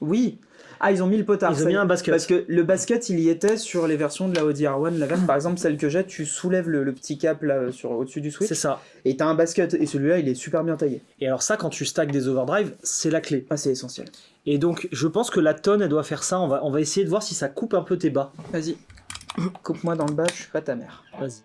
Oui. Ah, ils ont mis le potard. Ils ont ça mis y est. un basket. Parce que le basket, il y était sur les versions de la ODR1. La version, par exemple, celle que j'ai, tu soulèves le petit cap là au-dessus du switch. C'est ça. Et t'as un basket. Et celui-là, il est super bien taillé. Et alors ça, quand tu stacks des overdrive, c'est la clé. Ah, c'est essentiel. Et donc, je pense que la tonne, elle doit faire ça. On va essayer de voir si ça coupe un peu tes bas. Vas-y. Coupe-moi dans le bas, je suis pas ta mère. Vas-y.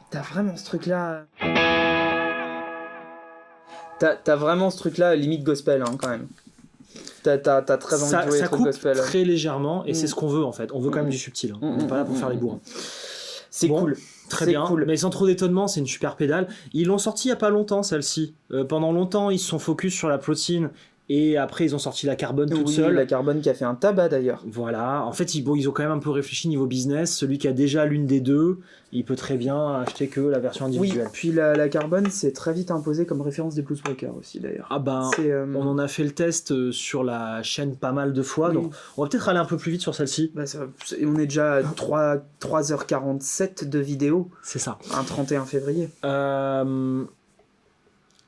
T'as vraiment ce truc-là. T'as vraiment ce truc-là, limite gospel, hein, quand même. T'as très envie de jouer les Ça trucs coupe gospel. très légèrement et Mm. c'est ce qu'on veut en fait. On veut quand même du subtil. Hein. On n'est pas là pour faire les bourrins. C'est Bon, cool. Très C'est bien, cool. mais sans trop d'étonnement, c'est une super pédale. Ils l'ont sorti il y a pas longtemps celle-ci. Pendant longtemps, ils se sont focus sur la plotine Et après, ils ont sorti la Carbone toute Oui, seule. la Carbone qui a fait un tabac d'ailleurs. Voilà. En fait, ils ont quand même un peu réfléchi niveau business. Celui qui a déjà l'une des deux, il peut très bien acheter que la version Oui, individuelle. puis la Carbone s'est très vite imposée comme référence des Blues Breakers aussi d'ailleurs. Ah ben, C'est, on en a fait le test sur la chaîne pas mal de fois. Oui. Donc, on va peut-être aller un peu plus vite sur celle-ci. bah, on est déjà à 3h47 de vidéo, C'est ça. un 31 février.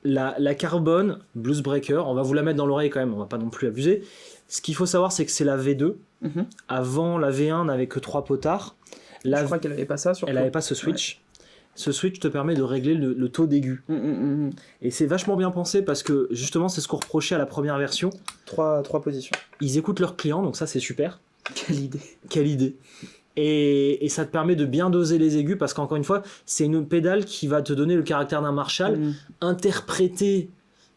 La Carbone Blues Breaker, on va vous la mettre dans l'oreille quand même, on va pas non plus abuser. Ce qu'il faut savoir, c'est que c'est la V2. Mhm. Avant, la V1 n'avait que 3 potards. Je crois qu'elle avait pas ça surtout. Elle n'avait pas ce switch. Ce switch te permet de régler le taux d'aigu. Et c'est vachement bien pensé parce que justement, c'est ce qu'on reprochait à la première version. 3 positions. Ils écoutent leurs clients, donc ça c'est super. Quelle idée. Quelle idée. Et ça te permet de bien doser les aigus parce qu'encore une fois, c'est une pédale qui va te donner le caractère d'un Marshall interprété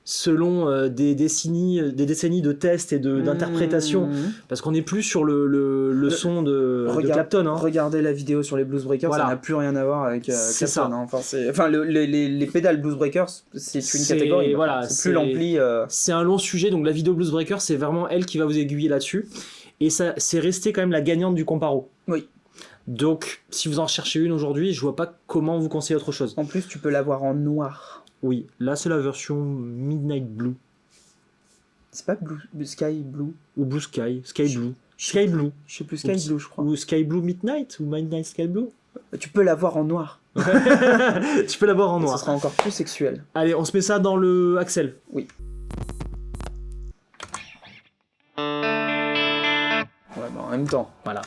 selon des décennies de tests et d'interprétation. Parce qu'on n'est plus sur le son de Clapton. Hein. Regardez la vidéo sur les Blues Breakers, Voilà. ça n'a plus rien à voir avec C'est Clapton. ça. Hein. Enfin, les pédales Blues Breakers, c'est une catégorie. Voilà, c'est plus l'ampli. C'est un long sujet, donc la vidéo Blues Breaker, c'est vraiment elle qui va vous aiguiller là-dessus. Et ça, c'est resté quand même la gagnante du comparo. Oui. Donc, si vous en cherchez une aujourd'hui, je vois pas comment vous conseiller autre chose. En plus, tu peux l'avoir en noir. Oui, là c'est la version Midnight Blue. C'est pas Sky Blue. Ou Blue Sky, Sky Blue. Sky Blue. Je sais plus, Sky Blue, je crois. Ou Sky Blue Midnight, ou Midnight Sky Blue. Tu peux l'avoir en noir. Tu peux l'avoir en noir. Ce sera encore plus sexuel. Allez, on se met ça dans le Axel. Oui. Ouais, bah en même temps. Voilà.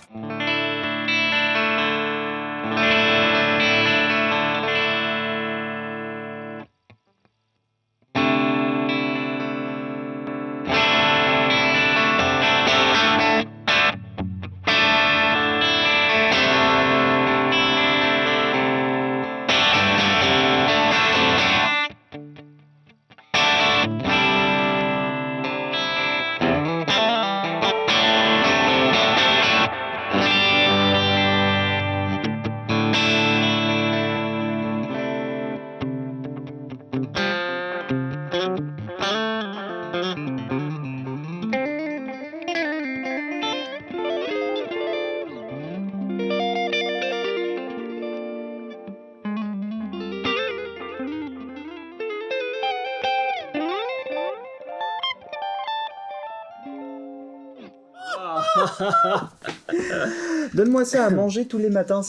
Donne-moi ça à manger tous les matins.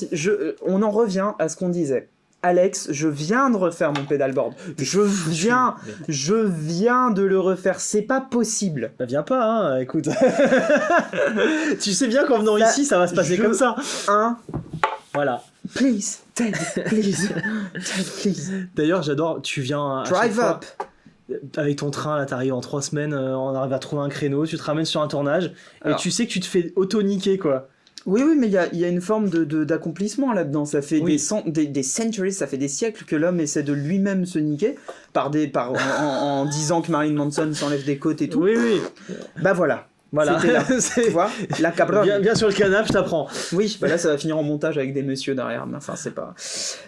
On en revient à ce qu'on disait. Alex, je viens de refaire mon pedalboard. Je viens de le refaire. C'est pas possible. Bah viens pas, hein, écoute. Tu sais bien qu'en venant ici, ça va se passer comme ça. Voilà. Please, Ted, please. Ted, please. D'ailleurs, j'adore, tu viens... Drive up. Avec ton train, là, t'arrives en 3 semaines, on arrive à trouver un créneau, tu te ramènes sur un tournage, et tu sais que tu te fais auto-niquer, quoi. Oui, mais il y a une forme d'accomplissement là-dedans. Ça fait des centuries, ça fait des siècles que l'homme essaie de lui-même se niquer en disant que Marilyn Manson s'enlève des côtes et tout. Oui. Bah voilà. Voilà. C'était là. Tu vois, la cabronne. Bien sur le canapé, je t'apprends. Oui, bah là ça va finir en montage avec des messieurs derrière, mais enfin c'est pas...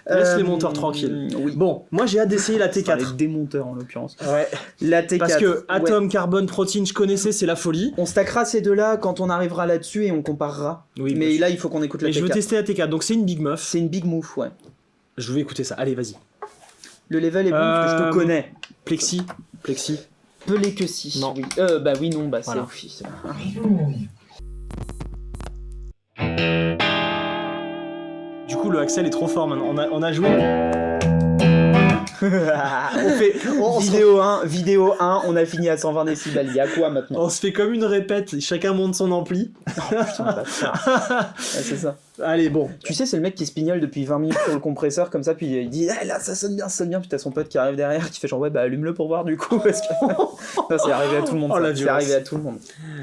Laisse les monteurs tranquilles. Oui. Bon, moi j'ai hâte d'essayer la T4. Les démonteurs en l'occurrence. Ouais. La T4. Parce que Atom, Carbone, Protein, je connaissais, c'est la folie. On stackera ces deux-là quand on arrivera là-dessus et on comparera. Oui, mais là il faut qu'on écoute la T4. Je veux tester la T4, donc c'est une big muff. C'est une big move, ouais. Je vais écouter ça, allez vas-y. Le level est bon parce que je te connais. Plexi. Pelé que si. Non. Oui. Bah oui, non, bah voilà. c'est... Du coup, le Axel est trop fort maintenant. On a joué. Vidéo 1, on a fini à 120 décibels. Il y a quoi maintenant? On se fait comme une répète, chacun monte son ampli. Putain, c'est ça. Allez, bon. Tu sais, c'est le mec qui se pignole depuis 20 minutes sur le compresseur comme ça, puis il dit là ça sonne bien, puis t'as son pote qui arrive derrière qui fait genre ouais bah allume-le pour voir du coup parce que non, c'est arrivé à tout le monde. C'est arrivé à tout le monde.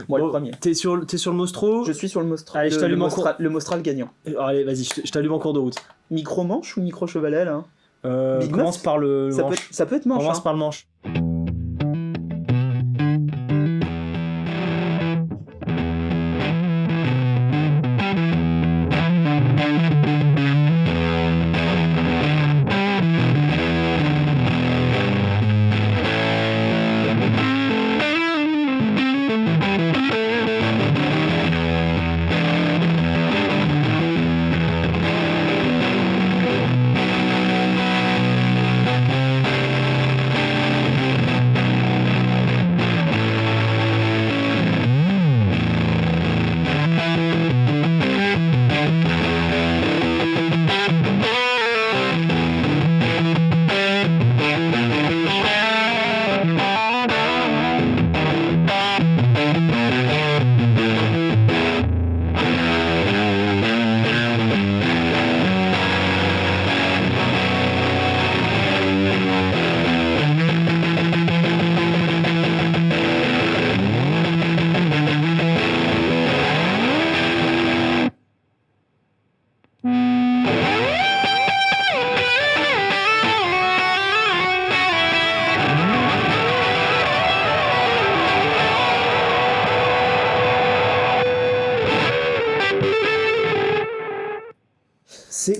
Moi le premier. T'es sur le Mostro? Je suis sur le Mostral. Allez, je t'allume le Mostral gagnant. Allez, vas-y, je t'allume en cours de route. Micro manche ou micro chevalet là? Commence par le manche. Ça peut être manche. Commence par le manche.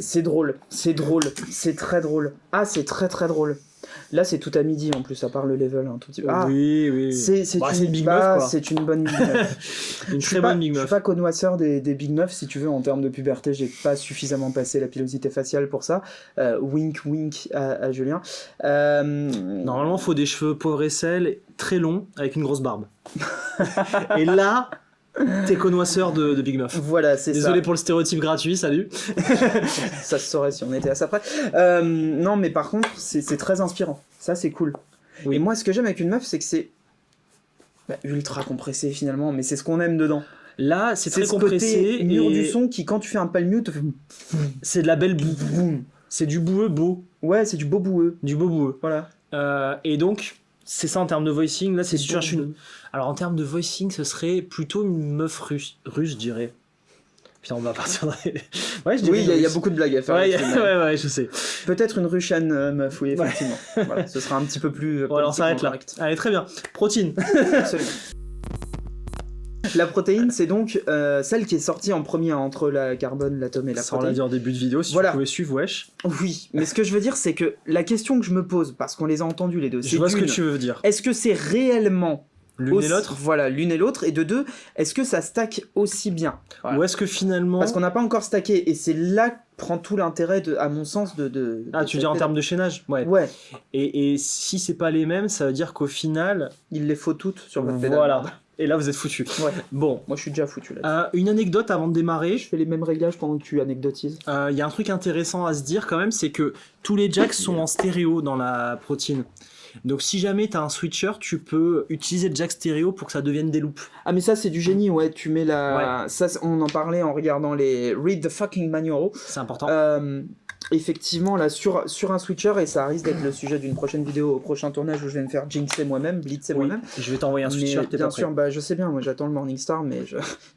C'est drôle, c'est très drôle. Ah, c'est très très drôle. Là, c'est tout à midi en plus, à part le level un tout petit peu. Ah, oui. c'est une big meuf, quoi. C'est une bonne big meuf. Une très bonne big Je meuf. suis pas connoisseur des big meufs, si tu veux, en termes de puberté, j'ai pas suffisamment passé la pilosité faciale pour ça. Wink wink à Julien. Normalement, faut des cheveux pauvres et sel, très longs, avec une grosse barbe. Et là, t'es connoisseur de big meuf. Voilà, c'est ça. Désolé pour le stéréotype gratuit, salut. Ça se saurait si on était à ça près. Non, mais par contre, c'est très inspirant. Ça, c'est cool. Oui. Et moi, ce que j'aime avec une meuf, c'est que c'est ultra compressé finalement, mais c'est ce qu'on aime dedans. Là, c'est très ce côté compressé. mur et du son qui, quand tu fais un palm mute, te fait... C'est de la belle boum. C'est du boueux beau. Ouais, c'est du beau boueux. Du beau boueux. Voilà. Et donc, c'est ça en termes de voicing. Là, c'est si tu beau cherches une. boueux. Alors, en termes de voicing, ce serait plutôt une meuf russe, je dirais. Putain, on va partir dans les... Ouais, je dirais Oui, il y a russe. beaucoup de blagues à faire. Ouais, là-dessus, mais ouais, je sais. Peut-être une Russian meuf, oui, effectivement. Voilà, ce sera un petit peu plus. Bon, alors, on s'arrête là. correct. Allez, très bien. Protéine. Absolument. La protéine, c'est donc celle qui est sortie en premier entre la carbone, l'atome et la Ça, on l'a protéine. dit en début de vidéo, si Voilà. tu pouvais suivre, wesh. Oui, mais ce que je veux dire, c'est que la question que je me pose, parce qu'on les a entendus les deux, c'est Je vois ce que d'une, tu veux dire. est-ce que c'est réellement L'une aussi- et l'autre. Voilà, l'une et l'autre, et de deux, est-ce que ça stack aussi bien? Voilà. Ou est-ce que finalement. Parce qu'on n'a pas encore stacké, et c'est là que prend tout l'intérêt, à mon sens, de Ah, tu veux dire en termes de chaînage? Ouais. Ouais, Et si c'est pas les mêmes, ça veut dire qu'au final. il les faut toutes sur votre pédale. Voilà. Et là, vous êtes foutus. Ouais. Bon. Moi, je suis déjà foutu là. Une anecdote avant de démarrer. Je fais les mêmes réglages pendant que tu anecdotises. Il y a un truc intéressant à se dire quand même, c'est que tous les jacks sont en stéréo dans la protéine. Donc si jamais tu as un switcher, tu peux utiliser le jack stéréo pour que ça devienne des loops. Ah, mais ça, c'est du génie, ouais. Tu mets la. Ça, on en parlait en regardant les Read the fucking manual. C'est important. Effectivement, là, sur un switcher, et ça risque d'être le sujet d'une prochaine vidéo au prochain tournage où je vais me faire jinxer moi-même, blitzer Oui, moi-même. je vais t'envoyer un switcher, Mais t'es bien pas prêt. sûr, bah, je sais bien, moi j'attends le Morningstar, mais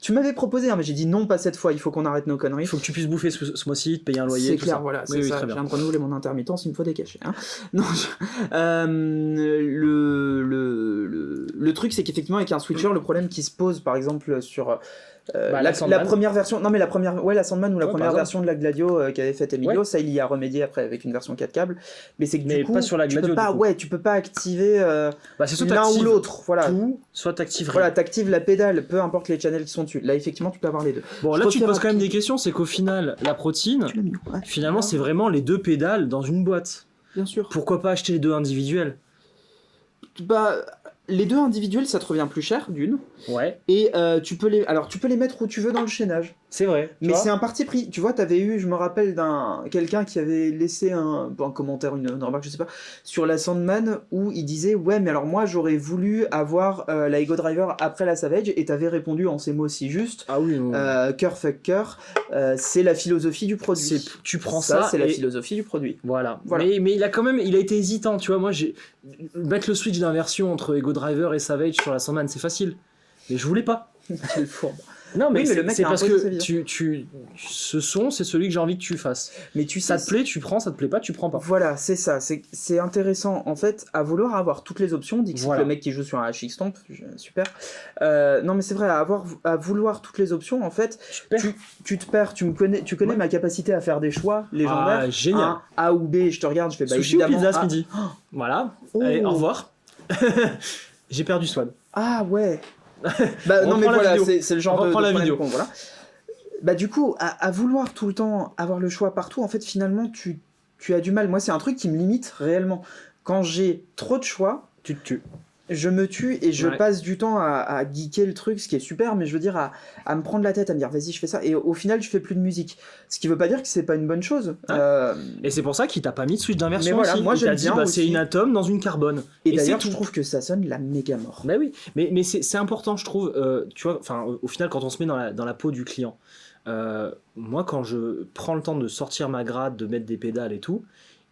tu m'avais proposé, hein, mais j'ai dit non, pas cette fois, il faut qu'on arrête nos conneries. Il faut que tu puisses bouffer ce mois-ci, te payer un loyer. C'est tout clair, ça. voilà, Oui, c'est oui, ça. très Je bien. viens de renouveler mon intermittence, il me faut des cachets. Hein. Non, le truc, c'est qu'effectivement, avec un switcher, le problème qui se pose, par exemple, sur la Sandman. première version, non mais la première, ouais, la Sandman ou la Ouais, première par version de la Gladio qu'avait faite Emilio, Ouais. ça il y a remédié après avec une version 4 câbles, mais c'est que Mais du coup, pas sur la tu Gladio, peux pas, du coup. ouais, tu peux pas activer Bah, c'est soit l'un ou t'actives l'autre, voilà. tout, soit t'actives Voilà, rien. t'actives la pédale, peu importe les channels qui sont dessus. Là, effectivement, tu peux avoir les deux. Bon, Je là, tu te refais poses quand même rapide. des questions, c'est qu'au final, la protéine, Tu l'as mis où? Ouais. finalement, c'est vraiment les deux pédales dans une boîte. Bien sûr. Pourquoi pas acheter les deux individuels? Bah, les deux individuels, ça te revient plus cher, d'une. Ouais, Et tu peux les mettre où tu veux dans le chaînage. c'est vrai. Mais c'est un parti pris. Tu vois, t'avais eu, je me rappelle quelqu'un qui avait laissé un commentaire, une remarque, je sais pas, sur la Sandman où il disait ouais, mais alors moi j'aurais voulu avoir la Ego Driver après la Savage, et t'avais répondu en ces mots si justes. Ah oui, Cœur fuck cœur, c'est la philosophie du produit. tu prends ça, c'est la et- philosophie du produit. Voilà. Voilà. Mais il a été hésitant, tu vois. Moi, mettre le switch d'inversion entre Ego Driver et Savage sur la Sandman, c'est facile. Mais je voulais pas. Quelle fourbe. Non, mais Oui, mais le mec c'est a parce imposé sa que vision. ce son, c'est celui que j'ai envie que tu fasses. Mais tu Ça sais, te plaît, tu prends, ça te plaît pas, tu prends pas. voilà, c'est ça, c'est intéressant en fait à vouloir avoir toutes les options. Dit que Voilà. c'est le mec qui joue sur un HX Stomp, super. Non mais c'est vrai, à vouloir toutes les options en fait, tu te perds, tu connais Ouais. ma capacité à faire des choix légendaires. Ah, génial. Un A ou B, je te regarde, je fais bah Sushi ou évidemment. pizza ce A. midi. Voilà. Oh. Allez, au revoir. J'ai perdu Swan. Ah ouais. Bah On non mais reprend la voilà, vidéo. c'est le genre On de reprend la problème vidéo. qu'on- voilà. Bah du coup, à vouloir tout le temps avoir le choix partout, en fait finalement tu as du mal. Moi c'est un truc qui me limite réellement. Quand j'ai trop de choix, Tu te tues. je me tue et je Ouais. passe du temps à geeker le truc, ce qui est super, mais je veux dire à me prendre la tête, à me dire vas-y je fais ça, et au final je fais plus de musique. Ce qui veut pas dire que c'est pas une bonne chose. Et c'est pour ça qu'il t'a pas mis de switch d'inversion Mais voilà, aussi. moi, Il t'a j'aime dit, bien bah, aussi. c'est une atome dans une carbone. Et c'est d'ailleurs tout. je trouve que ça sonne la méga mort. Bah oui, mais c'est important, je trouve. Tu vois, enfin, au final, quand on se met dans la peau du client, moi, quand je prends le temps de sortir ma grade, de mettre des pédales et tout,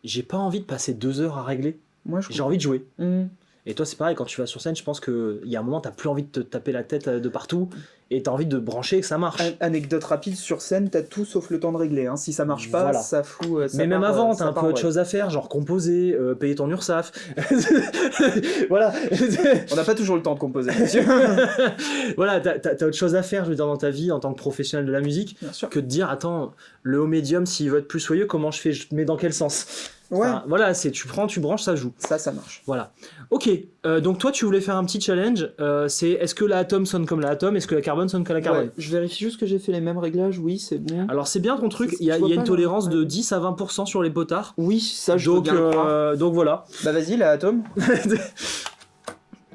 j'ai pas envie de passer 2 heures à régler. Moi je J'ai envie de jouer. Mmh. Et toi, c'est pareil, quand tu vas sur scène, je pense qu'il y a un moment, t'as plus envie de te taper la tête de partout et t'as envie de brancher et que ça marche. Anecdote rapide, sur scène, t'as tout sauf le temps de régler. Hein. Si ça marche pas, Voilà. ça fout. Ça Mais même part, avant, ça t'as un part peu en autre vrille. chose à faire, genre composer, payer ton URSAF. Voilà. On n'a pas toujours le temps de composer, monsieur. Voilà, t'as autre chose à faire, je veux dire, dans ta vie en tant que professionnel de la musique, Bien sûr. que de dire, attends, le haut médium, s'il veut être plus soyeux, comment je fais, je mets dans quel sens? Ouais, Enfin, voilà, c'est tu prends, tu branches, ça joue. ça marche. Voilà. Ok, donc toi, tu voulais faire un petit challenge, c'est est-ce que la Atom sonne comme la Atom, est-ce que la Carbone sonne comme la Carbone? Ouais, je vérifie juste que j'ai fait les mêmes réglages, oui, c'est bon. Alors c'est bien ton truc, Je il y a vois une pas, tolérance là. de 10 à 20% sur les potards. Oui, ça, je veux Donc, bien le croire. donc voilà. Bah vas-y, la Atom.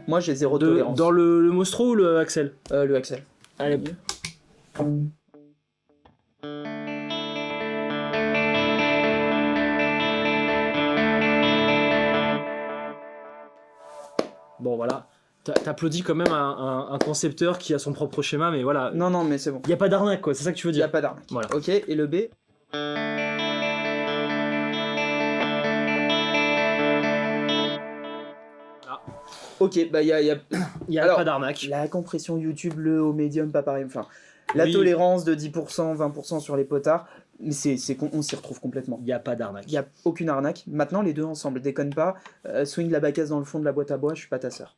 Moi, j'ai zéro tolérance. Dans le Mostro ou le Axel? Le Axel. Allez. Bon voilà, t'applaudis quand même un concepteur qui a son propre schéma, mais voilà, Non, mais c'est bon. il n'y a pas d'arnaque quoi, c'est ça que tu veux Il n'y a dire. pas d'arnaque. Voilà. Ok, et le B? Ok, bah il y a Il n'y a Alors, pas d'arnaque. la compression YouTube, le haut médium, pas pareil. Enfin, la Oui. tolérance de 10%, 20% sur les potards, mais on s'y retrouve complètement. Il n'y a pas d'arnaque. Il n'y a aucune arnaque. Maintenant, les deux ensemble, déconne pas. Swing la bacasse dans le fond de la boîte à bois, je suis pas ta sœur.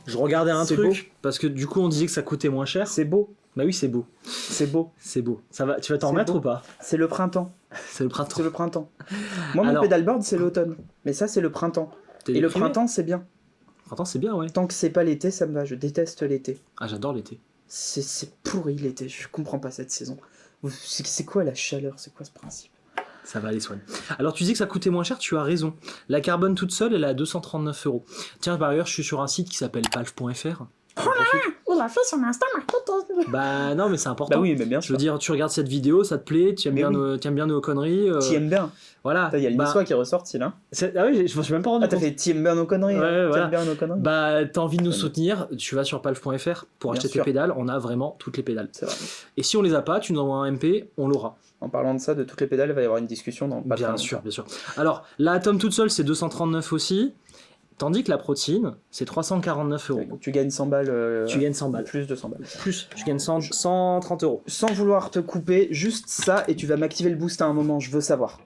Je regardais un C'est truc, parce que du coup on disait que ça coûtait moins cher. C'est beau, Bah oui, c'est beau. c'est beau. C'est beau. Ça va, tu vas t'en C'est remettre beau. ou pas? C'est le printemps. C'est le printemps. C'est le printemps. Moi, mon Alors- pédalboard, c'est l'automne. Mais ça, c'est le printemps. T'es Et le déprimé? printemps, c'est bien. Printemps, c'est bien, ouais. Tant que c'est pas l'été, ça me va. Je déteste l'été. Ah, j'adore l'été. C'est pourri l'été. Je comprends pas cette saison. C'est quoi la chaleur? C'est quoi ce principe? Ça va aller, Swan. Alors, tu dis que ça coûtait moins cher, tu as raison. La Carbone toute seule, elle est à 239 €. Tiens, par ailleurs, je suis sur un site qui s'appelle palf.fr. Il a fait son Insta marketing. Bah non, mais c'est important. Bah oui, mais bien Je veux sûr. dire, tu regardes cette vidéo, ça te plaît, tu aimes, Mais bien, oui. tu aimes bien nos conneries. T'aimes bien. Voilà. Il y a le Bah, Niçois qui est ressorti là. ah oui, je me suis même pas rendu Ah, t'as compte. fait t'aimes bien nos conneries. Ouais, hein. voilà. T'aimes bien nos conneries. Bah, t'as envie de nous soutenir, tu vas sur palf.fr pour Bien acheter sûr. tes pédales, on a vraiment toutes les pédales. C'est vrai. Et si on les a pas, tu nous envoies un MP, on l'aura. En parlant de ça, de toutes les pédales, il va y avoir une discussion dans pas très Bien longtemps. sûr, bien sûr. Alors, la Atom toute seule, c'est 239 aussi, tandis que la Protein, c'est 349 €. Donc, tu gagnes 100 balles. Tu gagnes 100 balles. Plus de 100 balles. Plus, tu gagnes 130 €. Sans vouloir te couper, juste ça, et tu vas m'activer le boost à un moment, je veux savoir.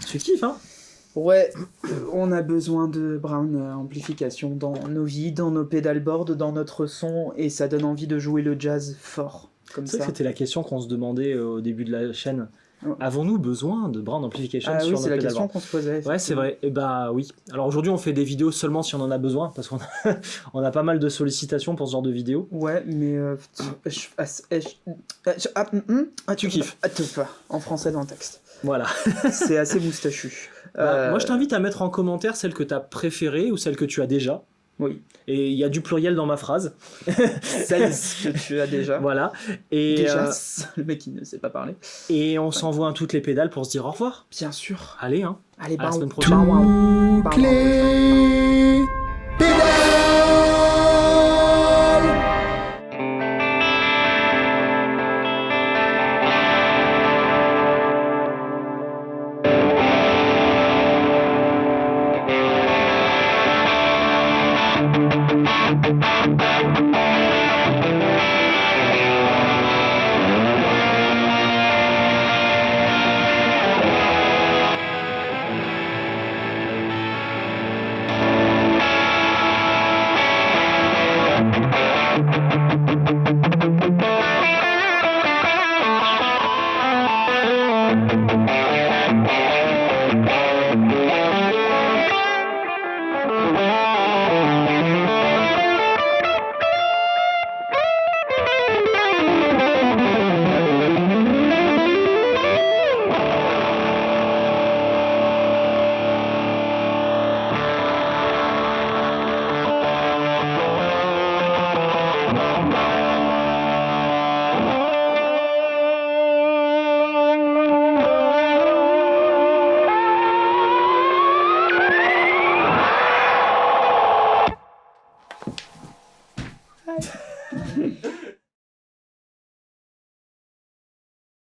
Tu kiffes, hein? Ouais, on a besoin de Brown amplification dans nos vies, dans nos pedalboards, dans notre son, et ça donne envie de jouer le jazz fort, comme C'est vrai ça. que c'était la question qu'on se demandait au début de la chaîne. Ouais. Avons-nous besoin de brand amplification Ah sur oui, nos c'est la pédales question qu'on se posait. Ouais, c'est vrai. Et bah oui. Alors aujourd'hui, on fait des vidéos seulement si on en a besoin, parce qu'on a, on a pas mal de sollicitations pour ce genre de vidéos. Ouais, mais... Tu kiffes. En français dans le texte. Voilà. C'est assez moustachu. Bah, moi, je t'invite à mettre en commentaire celle que tu as préférée ou celle que tu as déjà. Oui. Et il y a du pluriel dans ma phrase. Celles que tu as déjà. Voilà. Et, Déjà, le mec il ne sait pas parler. et on s'envoie un toutes les pédales pour se dire au revoir. Bien sûr. Allez, hein. Allez, À la bah, semaine prochaine.